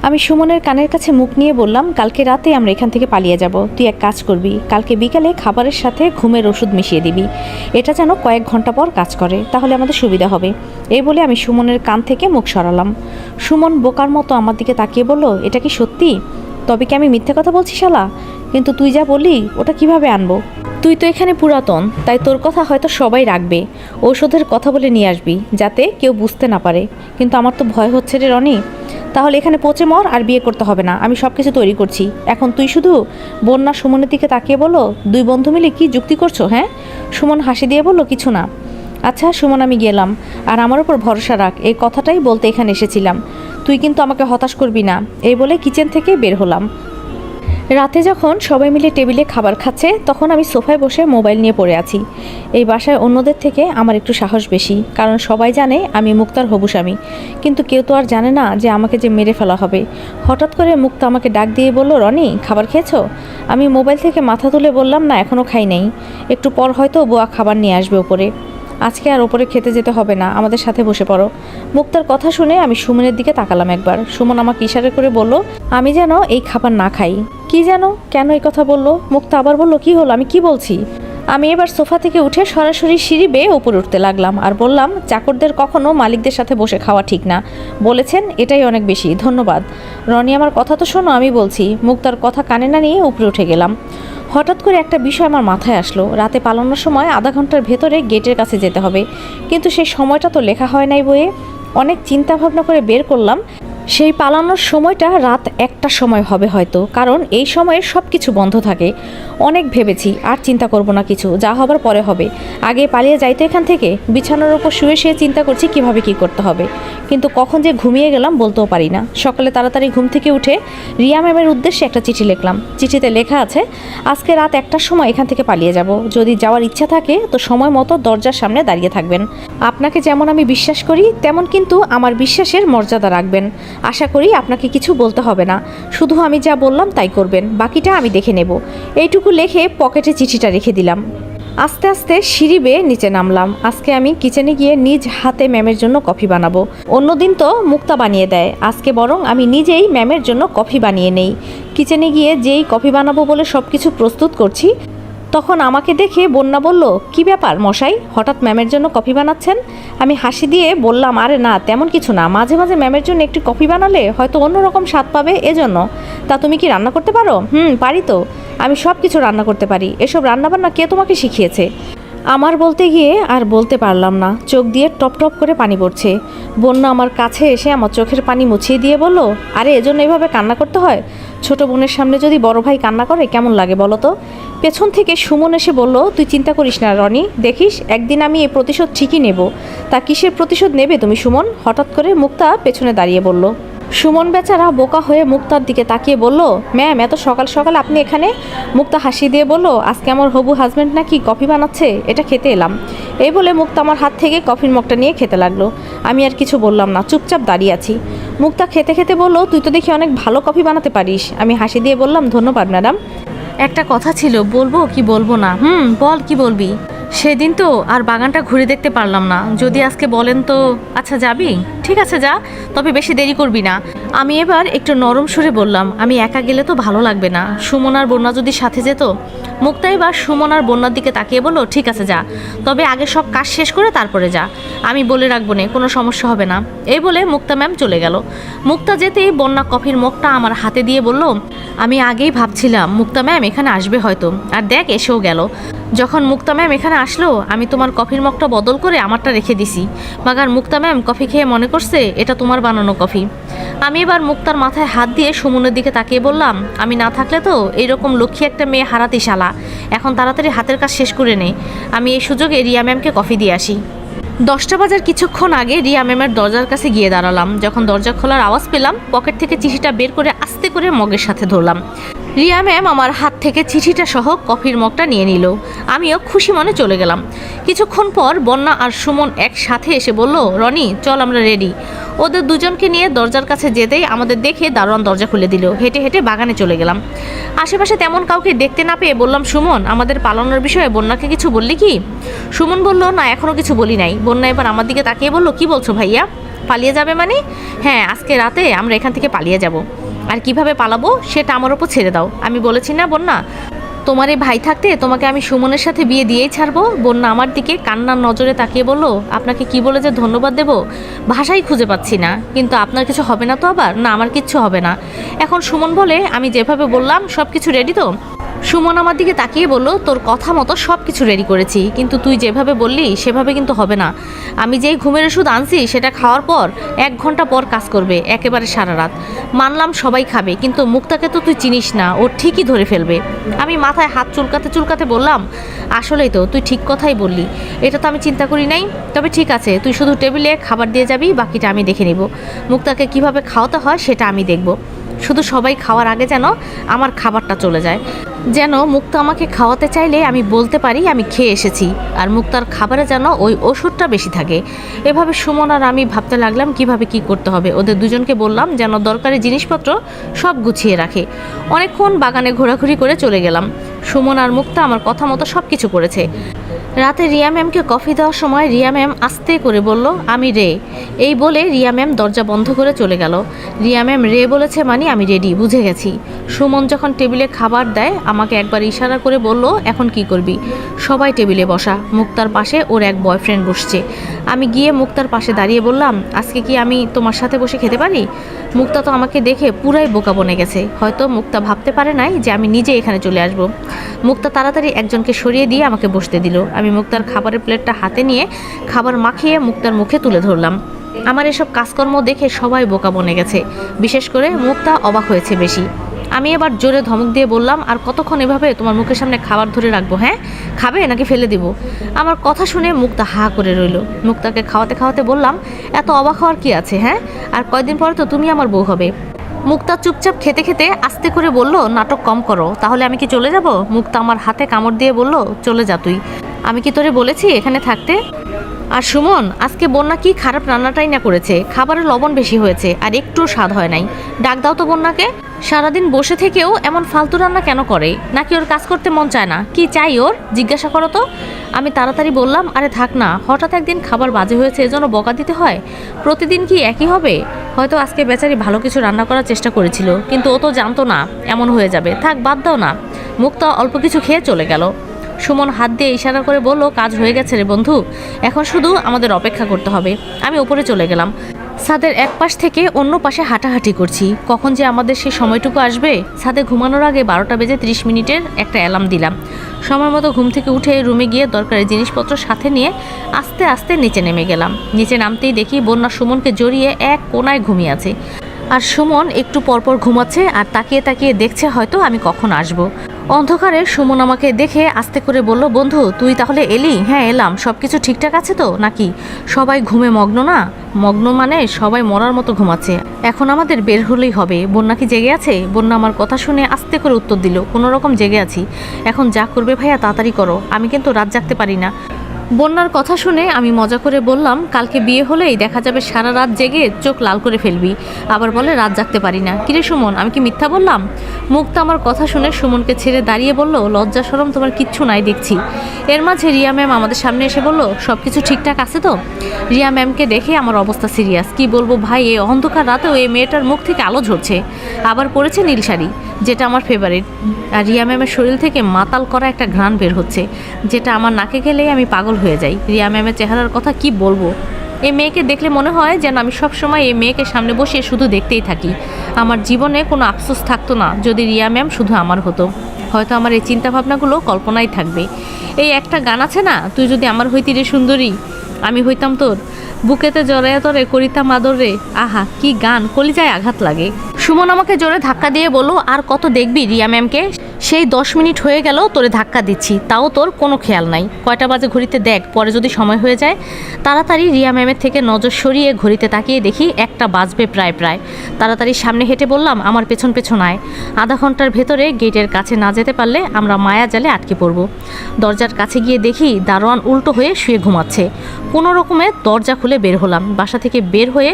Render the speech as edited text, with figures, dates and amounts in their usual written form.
আমি সুমনের কানের কাছে মুখ নিয়ে বললাম, কালকে রাতে আমরা এখান থেকে পালিয়ে যাব। তুই এক কাজ করবি, কালকে বিকালে খাবারের সাথে ঘুমের ওষুধ মিশিয়ে দিবি। এটা যেন কয়েক ঘন্টা পর কাজ করে, তাহলে আমাদের সুবিধা হবে। এই বলে আমি সুমনের কান থেকে মুখ সরালাম। সুমন বোকার মতো আমার দিকে তাকিয়ে বলল, এটা কি সত্যি? তবে কি আমি মিথ্যে কথা বলছি শালা? কিন্তু তুই যা বললি ওটা কিভাবে আনবো? তুই তো এখানে পুরাতন, তাই তোর কথা হয়তো সবাই রাখবে। ঔষধের কথা বলে নিয়ে আসবি, যাতে কেউ বুঝতে না পারে। কিন্তু আমার তো ভয় হচ্ছে রে রনি। তাহলে এখানে পচে মর, আর বিয়ে করতে হবে না, আমি সব কিছু তৈরি করছি। এখন তুই শুধু বন্যা সুমনের দিকে তাকিয়ে বলো, দুই বন্ধু মিলে কি যুক্তি করছো? হ্যাঁ। সুমন হাসি দিয়ে বলল, কিছু না। আচ্ছা সুমন, আমি গেলাম, আর আমার উপর ভরসা রাখ। এই কথাটাই বলতে এখানে এসেছিলাম। তুই কিন্তু আমাকে হতাশ করবি না। এই বলে কিচেন থেকে বের হলাম। রাতে যখন সবাই মিলে টেবিলে খাবার খাচ্ছে, তখন আমি সোফায় বসে মোবাইল নিয়ে পড়ে আছি। এই বাসায় অন্যদের থেকে আমার একটু সাহস বেশি, কারণ সবাই জানে আমি মুক্তার হবু স্বামী। কিন্তু কেউ তো আর জানে না যে আমাকে যে মেরে ফেলা হবে। হঠাৎ করে মুক্তা আমাকে ডাক দিয়ে বলল, রনি খাবার খেয়েছো? আমি মোবাইল থেকে মাথা তুলে বললাম, না এখনও খাই নাই। একটু পর হয়তো বুয়া খাবার নিয়ে আসবে ওপরে। আজকে আর ওপরে খেতে যেতে হবে না, আমাদের সাথে বসে পড়ো। মুক্তার কথা শুনে আমি সুমনের দিকে তাকালাম একবার। সুমন আমাকে ইশারা করে বলল, আমি যেন এই খাবার না খাই। কি যেন? কেন এই কথা বললো? মুক্তা আবার বলল, কি হলো, আমি কি বলছি? আমি এবার সোফা থেকে উঠে সরাসরি সিঁড়ি বেয়ে উপরে উঠতে লাগলাম, আর বললাম, চাকরদের কখনো মালিকদের সাথে বসে খাওয়া ঠিক না। বলেছেন এটাই অনেক বেশি, ধন্যবাদ। রনি আমার কথা তো শোনো, আমি বলছি। মুক্তার কথা কানে না নিয়ে উপরে উঠে গেলাম। হঠাৎ করে একটা বিষয় আমার মাথায় আসলো। রাতে পালানোর সময় আধা ঘন্টার ভেতরে গেটের কাছে যেতে হবে, কিন্তু সেই সময়টা তো লেখা হয় নাই বইয়ে। অনেক চিন্তা ভাবনা করে বের করলাম সেই পালানোর সময়টা রাত 1টার সময় হবে হয়তো, কারণ এই সময়ে সব কিছু বন্ধ থাকে। অনেক ভেবেছি, আর চিন্তা করব না কিছু, যা হবার পরে হবে। আগে পালিয়ে যাইতো এখান থেকে। বিছানার উপর শুয়ে শুয়ে চিন্তা করছি কিভাবে কি করতে হবে, কিন্তু কখন যে ঘুমিয়ে গেলাম বলতেও পারি না। সকালে তাড়াতাড়ি ঘুম থেকে উঠে রিয়া ম্যামের উদ্দেশ্যে একটা চিঠি লিখলাম। চিঠিতে লেখা আছে, আজকে রাত 1টার সময় এখান থেকে পালিয়ে যাব। যদি যাওয়ার ইচ্ছা থাকে তো সময় মতো দরজার সামনে দাঁড়িয়ে থাকবেন। আপনাকে যেমন আমি বিশ্বাস করি, তেমন কিন্তু আমার বিশ্বাসের মর্যাদা রাখবেন। আশা করি আপনাকে কিছু বলতে হবে না, শুধু আমি যা বললাম তাই করবেন, বাকিটা আমি দেখে নেব। এইটুকু লিখে পকেটে চিঠিটা রেখে দিলাম। আস্তে আস্তে সিঁড়ি বেয়ে নিচে নামলাম। আজকে আমি কিচেনে গিয়ে নিজ হাতে ম্যামের জন্য কফি বানাবো। অন্যদিন তো মুক্তা বানিয়ে দেয়, আজকে বরং আমি নিজেই ম্যামের জন্য কফি বানিয়ে নেই। কিচেনে গিয়ে যেই কফি বানাবো বলে সব কিছু প্রস্তুত করছি, তখন আমাকে দেখে বন্যা বলল, কি ব্যাপার মশাই, হঠাৎ ম্যামের জন্য কফি বানাচ্ছেন? আমি হাসি দিয়ে বললাম, আরে না তেমন কিছু না, মাঝে মাঝে ম্যামের জন্য একটু কফি বানালে হয়তো অন্যরকম স্বাদ পাবে, এজন্য। তা তুমি কি রান্না করতে পারো? পারি তো, আমি সব কিছু রান্না করতে পারি। এসব রান্নাবান্না কে তোমাকে শিখিয়েছে? আমার বলতে গিয়ে আর বলতে পারলাম না, চোখ দিয়ে টপ টপ করে পানি পড়ছে। বন্যা আমার কাছে এসে আমার চোখের পানি মুছিয়ে দিয়ে বলল, আরে এজন্য এভাবে কান্না করতে হয়? ছোট বোনের সামনে যদি বড় ভাই কান্না করে কেমন লাগে বলো তো? পেছন থেকে সুমন এসে বলল, তুই চিন্তা করিস না রনি, দেখিস একদিন আমি এই প্রতিশোধ ঠিকই নেব। তা কিসের প্রতিশোধ নেবে তুমি সুমন? হঠাৎ করে মুক্তা পেছনে দাঁড়িয়ে বলল। সুমন বেচারা বোকা হয়ে মুক্তার দিকে তাকিয়ে বলল, ম্যাম এত সকাল সকাল আপনি এখানে? মুক্তা হাসি দিয়ে বলল, আজকে আমার হবু হাজব্যান্ড নাকি কফি বানাচ্ছে, এটা খেতে এলাম। এই বলে মুক্তা আমার হাত থেকে কফির মগটা নিয়ে খেতে লাগলো। আমি আর কিছু বললাম না, চুপচাপ দাঁড়িয়ে আছি। মুক্তা খেতে খেতে বলল, তুই তো দেখি অনেক ভালো কফি বানাতে পারিস। আমি হাসি দিয়ে বললাম, ধন্যবাদ ম্যাডাম। একটা কথা ছিল, বলবো কি বলবো না? বল, কি বলবি? সেদিন তো আর বাগানটা ঘুরে দেখতে পারলাম না, যদি আজকে বলেন তো। আচ্ছা যাবি? ঠিক আছে যা, তবে বেশি দেরি করবি না। আমি এবার একটু নরম সুরে বললাম, আমি একা গেলে তো ভালো লাগবে না, সুমন আর বন্যা যদি সাথে যেত। মুক্তা এবার সুমন আর বন্যার দিকে তাকিয়ে বলল, ঠিক আছে যা, তবে আগে সব কাজ শেষ করে তারপরে যা। আমি বলে রাখবো না, কোনো সমস্যা হবে না। এই বলে মুক্তা ম্যাম চলে গেল। মুক্তা যেতেই বন্যা কফির মগটা আমার হাতে দিয়ে বলল, আমি আগেই ভাবছিলাম মুক্তা ম্যাম এখানে আসবে হয়তো, আর দেখ এসেও গেল। যখন মুক্তা ম্যাম এখানে আসলো, আমি তোমার কফির মগটা বদল করে আমারটা রেখে দিছি। মাগার মুক্তা ম্যাম কফি খেয়ে মনে করছে এটা তোমার বানানো কফি। আমি এবার মুক্তার মাথায় হাত দিয়ে সুমনের দিকে তাকিয়ে বললাম, আমি না থাকলে তো এইরকম লক্ষ্মী একটা মেয়ে হারাতি শালা। এখন তাড়াতাড়ি হাতের কাজ শেষ করে নে, আমি এই সুযোগে রিয়া ম্যামকে কফি দিয়ে আসি। 10টা বাজার কিছুক্ষণ আগে রিয়া ম্যামের দরজার কাছে গিয়ে দাঁড়ালাম। যখন দরজা খোলার আওয়াজ পেলাম, পকেট থেকে চিঠিটা বের করে আস্তে করে মগের সাথে ধরলাম। রিয়া ম্যাম আমার হাত থেকে চিঠিটা সহ কফির মগটা নিয়ে নিল। আমিও খুশি মনে চলে গেলাম। কিছুক্ষণ পর বন্যা আর সুমন একসাথে এসে বলল, রনি চল আমরা রেডি। ওদের দুজনকে নিয়ে দরজার কাছে যেতেই আমাদের দেখে দারোয়ান দরজা খুলে দিল। হেঁটে হেঁটে বাগানে চলে গেলাম। আশেপাশে তেমন কাউকে দেখতে না পেয়ে বললাম, সুমন আমাদের পালানোর বিষয়ে বন্যাকে কিছু বললি কি? সুমন বলল, না এখনও কিছু বলি নাই। বন্যা এবার আমার দিকে তাকিয়ে বলল, কি বলছো ভাইয়া? পালিয়ে যাবে মানে? হ্যাঁ, আজকে রাতে আমরা এখান থেকে পালিয়ে যাব। আর কিভাবে পালাবো সেটা আমার ওপর ছেড়ে দাও। আমি বলেছি না বন্যা, তোমার এই ভাই থাকতে তোমাকে আমি সুমনের সাথে বিয়ে দিয়েই ছাড়বো। বন্যা আমার দিকে কান্নার নজরে তাকিয়ে বলল, আপনাকে কি বলে যে ধন্যবাদ দেব ভাষাই খুঁজে পাচ্ছি না। কিন্তু আপনার কিছু হবে না তো? আবার না, আমার কিচ্ছু হবে না। এখন সুমন বলে, আমি যেভাবে বললাম সব কিছু রেডি তো? সুমন আমার দিকে তাকিয়ে বলল, তোর কথা মতো সব কিছু রেডি করেছি, কিন্তু তুই যেভাবে বললি সেভাবে কিন্তু হবে না। আমি যেই ঘুমের ওষুধ আনছি সেটা খাওয়ার পর 1 ঘন্টা পর কাজ করবে, একেবারে সারা রাত। মানলাম সবাই খাবে, কিন্তু মুক্তাকে তো তুই চিনিস না, ও ঠিকই ধরে ফেলবে। আমি মাথায় হাত চুলকাতে চুলকাতে বললাম, আসলেই তো তুই ঠিক কথাই বললি, এটা তো আমি চিন্তা করি নাই। তবে ঠিক আছে, তুই শুধু টেবিলে খাবার দিয়ে যাবি, বাকিটা আমি দেখে নিব। মুক্তাকে কিভাবে খাওয়াতে হয় সেটা আমি দেখব। শুধু সবাই খাওয়ার আগে যেন আমার খাবারটা চলে যায়, যেন মুক্তা আমাকে খাওয়াতে চাইলে আমি বলতে পারি আমি খেয়ে এসেছি, আর মুক্তার খাবারে যেন ওই ওষুধটা বেশি থাকে। এভাবে সুমন আর আমি ভাবতে লাগলাম কিভাবে কি করতে হবে। ওদের দুজনকে বললাম যেন দরকারি জিনিসপত্র সব গুছিয়ে রাখে। অনেকক্ষণ বাগানে ঘোরাঘুরি করে চলে গেলাম। সুমন আর মুক্তা আমার কথা মতো সব কিছু করেছে। রাতে রিয়া ম্যামকে কফি দেওয়ার সময় রিয়া ম্যাম আস্তে করে বলল, আমি রে। এই বলে রিয়া ম্যাম দরজা বন্ধ করে চলে গেল। রিয়া ম্যাম রে বলেছে মানে আমি রেডি, বুঝে গেছি। সুমন যখন টেবিলে খাবার দেয় আমাকে একবার ইশারা করে বলল, এখন কি করবি? সবাই টেবিলে বসা। মুক্তার পাশে ওর এক বয়ফ্রেন্ড বসছে। আমি গিয়ে মুক্তার পাশে দাঁড়িয়ে বললাম, আজকে কি আমি তোমার সাথে বসে খেতে পারি? মুক্তা তো আমাকে দেখে পুরাই বোকা বনে গেছে। হয়তো মুক্তা ভাবতে পারে নাই যে আমি নিজে এখানে চলে আসব। মুক্তা তাড়াতাড়ি একজনকে সরিয়ে দিয়ে আমাকে বসতে দিল। আমি মুক্তার খাবারের প্লেটটা হাতে নিয়ে খাবার মাখিয়ে মুক্তার মুখে তুলে ধরলাম। আমার এসব কাজকর্ম দেখে সবাই বোকা বনে গেছে, বিশেষ করে মুক্তা অবাক হয়েছে বেশি। আমি এবার জোরে ধমক দিয়ে বললাম, আর কতক্ষণ এভাবে তোমার মুখের সামনে খাবার ধরে রাখবো? হ্যাঁ, খাবে নাকি ফেলে দিব? আমার কথা শুনে মুক্তা হা করে রইল। মুক্তাকে খাওয়াতে খাওয়াতে বললাম, এত অবাক হওয়ার কি আছে? হ্যাঁ, আর কয়দিন পরে তো তুমি আমার বউ হবে। মুক্তা চুপচাপ খেতে খেতে আস্তে করে বলল, নাটক কম করো, তাহলে আমি কি চলে যাব? মুক্তা আমার হাতে কামড় দিয়ে বলল, চলে যা তুই। আমি কি তোরে বলেছি এখানে থাকতে? আর সুমন, আজকে বন্যা কি খারাপ রান্নাটাই না করেছে, খাবারের লবণ বেশি হয়েছে আর একটুও স্বাদ হয় নাই। ডাক দাও তো বন্যাকে। সারাদিন বসে থেকেও এমন ফালতু রান্না কেন করে? নাকি ওর কাজ করতে মন চায় না? কি চাই ওর, জিজ্ঞাসা করো তো। আমি তাড়াতাড়ি বললাম, আরে থাক না, হঠাৎ একদিন খাবার বাজে হয়েছে এজন্য বকা দিতে হয়? প্রতিদিন কি একই হবে? হয়তো আজকে বেচারি ভালো কিছু রান্না করার চেষ্টা করেছিল, কিন্তু ও তো জানতো না এমন হয়ে যাবে। থাক, বাদ দাও না। মুক্তা অল্প কিছু খেয়ে চলে গেল। সুমন হাত দিয়ে ইশারা করে বলল, কাজ হয়ে গেছে রে বন্ধু, এখন শুধু আমাদের অপেক্ষা করতে হবে। আমি উপরে চলে গেলাম। ছাদের এক পাশ থেকে অন্য পাশে হাঁটাহাঁটি করছি। কখন যে আমাদের সেই সময়টুকু আসবে। ছাদে ঘুমানোর আগে 12টা বেজে 30 মিনিটের একটা অ্যালার্ম দিলাম। সময় মতো ঘুম থেকে উঠে রুমে গিয়ে দরকারি জিনিসপত্র সাথে নিয়ে আস্তে আস্তে নিচে নেমে গেলাম। নিচে নামতেই দেখি বন্যা সুমনকে জড়িয়ে এক কোনায় ঘুমিয়ে আছে। আর সুমন একটু পরপর ঘুমাচ্ছে আর তাকিয়ে তাকিয়ে দেখছে হয়তো আমি কখন আসব। অন্ধকারে সুমন আমাকে দেখে আস্তে করে বলল, বন্ধু তুই তাহলে এলি? হ্যাঁ এলাম। সব কিছু ঠিকঠাক আছে তো নাকি? সবাই ঘুমে মগ্ন না? মগ্ন মানে সবাই মরার মতো ঘুমাচ্ছে। এখন আমাদের বের হলেই হবে। বন্যা কি জেগে আছে? বন্যা আমার কথা শুনে আস্তে করে উত্তর দিল, কোনো রকম জেগে আছি। এখন যা করবে ভাইয়া তাড়াতাড়ি করো, আমি কিন্তু রাত জাগতে পারি না। বন্যার কথা শুনে আমি মজা করে বললাম, কালকে বিয়ে হলেই দেখা যাবে সারা রাত জেগে চোখ লাল করে ফেলবি, আবার বলে রাত জাগতে পারি না। কিরে সুমন, আমি কি মিথ্যা বললাম? মুক্তা আমার কথা শুনে সুমনকে ছেড়ে দাঁড়িয়ে বলল, লজ্জা শরম তোমার কিচ্ছু নাই দেখছি। এর মাঝে রিয়া ম্যাম আমাদের সামনে এসে বলল, সব কিছু ঠিকঠাক আছে তো? রিয়া ম্যামকে দেখে আমার অবস্থা সিরিয়াস। কি বলবো ভাই, এই অন্ধকার রাতেও এই মেয়েটার মুখ থেকে আলো ঝরছে। আবার পরেছে নীল শাড়ি, যেটা আমার ফেভারিট। আর রিয়া ম্যামের শরীর থেকে মাতাল করা একটা ঘ্রাণ বের হচ্ছে, যেটা আমার নাকে গেলেই আমি পাগল হয়ে যাই। রিয়া ম্যামের চেহারার কথা কি বলবো। এই মেয়েকে দেখলে মনে হয় যেন আমি সবসময় এই মেয়েকে সামনে বসে শুধু দেখতেই থাকি। আমার জীবনে কোনো আফসোস থাকতো না যদি রিয়া ম্যাম শুধু আমার হতো। হয়তো আমার এই চিন্তাভাবনাগুলো কল্পনাই থাকবে। এই একটা গান আছে না, তুই যদি আমার হইতি রে সুন্দরী, আমি হইতাম তোর, বুকেতে জড়াইয়া তরে করিতাম আদর রে। আহা কি গান, কলিজায় আঘাত লাগে। সুমন আমাকে জোরে ধাক্কা দিয়ে বলল, আর কত দেখবি রিয়া ম্যামকে? সেই 10 মিনিট হয়ে গেল তোরে ধাক্কা দিচ্ছি, তাও তোর কোনো খেয়াল নাই। কয়টা বাজে ঘড়িতে দেখ, পরে যদি সময় হয়ে যায়। তাড়াতাড়ি রিয়া ম্যামের থেকে নজর সরিয়ে ঘড়িতে তাকিয়ে দেখি 1টা বাজবে প্রায়। তাড়াতাড়ি সামনে হেঁটে বললাম, আমার পেছন পেছন আয়। আধা ঘন্টার ভেতরে গেটের কাছে না যেতে পারলে আমরা মায়া জালে আটকে পড়ব। দরজার কাছে গিয়ে দেখি দারোয়ান উল্টো হয়ে শুয়ে ঘুমাচ্ছে। কোনো রকমে দরজা খুলে বের হলাম। বাসা থেকে বের হয়ে